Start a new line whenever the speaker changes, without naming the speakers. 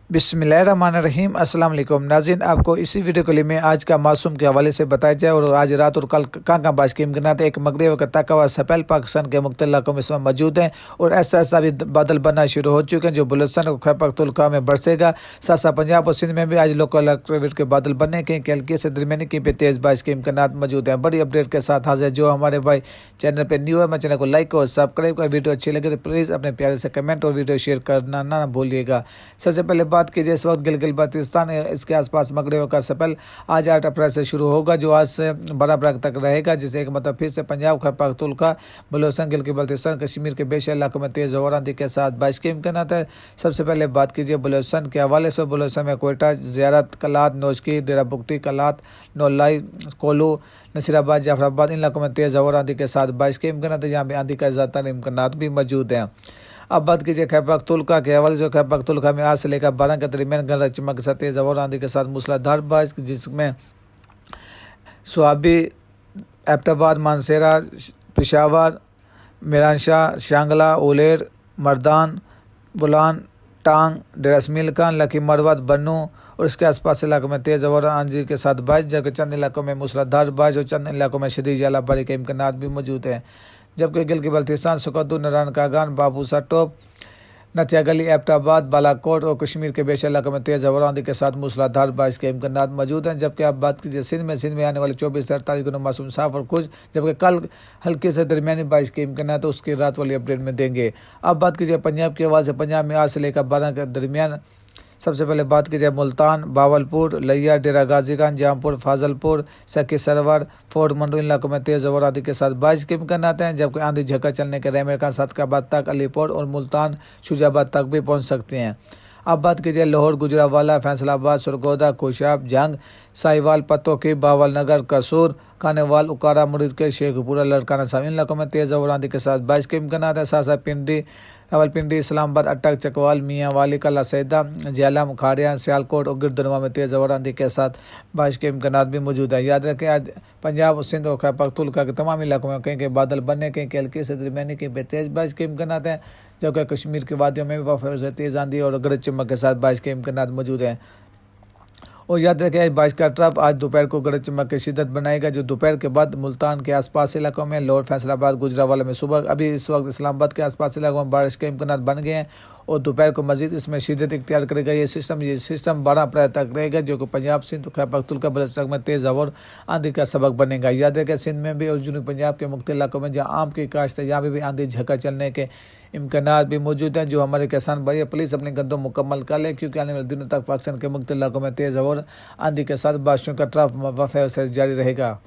बिस्मिल्लाहिर्रहमानिर्रहीम। अस्सलाम वालेकुम नाज़रीन, आपको इसी वीडियो के लिए मैं आज का मासूम के हवाले से बताया जाए और आज रात और कल कहाँ बारिश की इम्कानात। एक मगरिब का तका हुआ सपेल पाकिस्तान के मुख्तलिफ इलाकों में इसमें मौजूद हैं और ऐसा ऐसा भी बादल बनना शुरू हो चुके हैं जो बलूचिस्तान और खैबर पख्तूनख्वा में बरसेगा। साथ साथ पंजाब और सिंध में भी आज लोकल इलेक्ट्रोवेट के बादल बनने के हल्की से दरमियानी कहीं पे तेज़ बारिश के इम्कानात मौजूद हैं। बड़ी अपडेट के साथ हाजिर जो हमारे भाई चैनल पर न्यू है, मैं चैनल को लाइक और सब्सक्राइब कर, वीडियो अच्छी लगे तो प्लीज़ अपने प्यारे से कमेंट और वीडियो शेयर करना ना भूलिएगा। सबसे पहले बात कीजिए इस वक्त गिलगित बाल्टिस्तान इसके आसपास मगरिब का सपेल आज 8 अप्रैल से शुरू होगा जो आज से 12 अप्रैल तक रहेगा, जिससे एक मतलब फिर से पंजाब खैबर पख्तूनख्वा बलूचिस्तान गिलगित बाल्टिस्तान कश्मीर के बेशर इलाकों में तेज़ हवा आंधी के साथ बारिश के इम्कानात है। सबसे पहले बात कीजिए बलूचिस्तान के हवाले से। बलूचिस्तान में कोयटा, ज़ियारत, कलात, नौशकी, डेरा बुगटी, कलात, नौलाई, कोलू, नसीराबाद, जाफराबाद, इन इलाकों में तेज़ हवा आंधी के साथ बारिश के इम्कानात है, जहाँ पे आंधी का ज़्यादातर इम्कानात भी मौजूद हैं। अब बात कीजिए खैबर पख्तूनख्वा के हवाले से। खैबर पख्तूनख्वा में आज से लेकर 12 के दरमियान गरज चमक के साथ तेज़ हवा आंधी के साथ मूसलाधार बारिश, जिसमें स्वाबी, एबटाबाद, मानसेरा, पेशावर, मीरानशाह, शांगला, उलेर, मर्दान, बुलान, टांग, डेरा इसमाइल खान, लकी मरवत, बन्नू और इसके आसपास इलाकों में तेज़ हवा आंधी के साथ बारिश, जबकि चंद इलाकों में मूसलाधार बारिश और चंद इलाकों में शदीद जलाबारी के इम्कानात भी मौजूद हैं। जबकि गिलगित बाल्टिस्तान, सुकद्दू, नारायण कागान, बाबूसा टोप, नथिया गली, एबटाबाद, बालाकोट और कश्मीर के बेशर इलाकों में तेज़ हवा आंधी के साथ मूसलाधार बारिश के इम्कानात मौजूद हैं। जबकि आप बात कीजिए सिंध में आने वाले 24 से 48 घंटों मौसम साफ और खुश, जबकि कल हल्की से दरमियानी बारिश के इम्कानात तो उसकी रात वाली अपडेट में देंगे। अब बात कीजिए पंजाब के हवाले से। पंजाब में आज से लेकर 12 के दरमियान सबसे पहले बात की जाए मुल्तान, बावलपुर, लिया, डेरा गाजी खान, जामपुर, फाजलपुर, सखी सरवर, फोर्ट मंडू इलाकों में तेज़ हवा आंधी के साथ बारिश के इम्कानात हैं। जबकि आंधी झक्का चलने के रहमेर खान, सदकाबाद तक, अलीपुर और मुल्तान, शुजाबाद तक भी पहुंच सकते हैं। अब बात कीजिए लाहौर, गुजरावाला, फैसलाबाद, सरगोदा, खुशाब, जंग, साहिवाल, पत्तोकी, बावल नगर, कसूर, खानेवाल, उकारा, मुरीद के शेखपुरा, लड़काना साहब, इन इलाकों में तेज़ हवा आंधी के साथ बारिश के इम्कानात है। साथ साथ पिंडी, रावलपिंडी, इस्लामाबाद, अटक, चकवाल, मियाँ वाली, कला सैदा, झेलम, खाड़िया, सियालकोट और गिरदनवा में तेज़ हवा आंधी के साथ बारिश के इम्कानात भी मौजूद है। याद रखें आज पंजाब, सिंध और खैबर पख्तूनख्वा के तमाम इलाकों में कहीं के बादल बनने, कहीं के हल्की से दरमियानी, कहीं पे तेज़ बारिश के इम्कानात हैं, जबकि कश्मीर की वादियों में भी तेज़ आंधी और गरज चमक के साथ बारिश के इम्कानात मौजूद हैं। और याद रखें बारिश का ट्रफ आज दोपहर को गरज चमक की शिद्दत बनाएगा, जो दोपहर के बाद मुल्तान के आसपास इलाकों में, लाहौर, फैसलाबाद, गुजरावाला में सुबह, अभी इस वक्त इस्लामाबाद के आसपास इलाकों में बारिश के इम्कानात बन गए हैं और दोपहर को मजीद इसमें शिद्दत इख्तियार करेगा। ये सिस्टम 12 अप्रैल तक रहेगा, जो कि पंजाब, सिंध, खैबर पख्तूनख्वा, बलूचिस्तान में तेज़ हवा आंधी का सबक बनेगा। याद रखें सिंध में भी और जनूबी पंजाब के मुख्तलिफ इलाकों में जहाँ आम की काश्त है, यहाँ भी आंधी झक्का चलने के इम्कानात भी मौजूद हैं। जो हमारे किसान भाई प्लीज़ अपने गंदम मुकम्मल कर लें, क्योंकि आने वाले दिनों तक पाकिस्तान के मुख्तलिफ इलाकों में तेज़ हवा आंधी के साथ बारिशों का ट्रफ वफा से जारी रहेगा।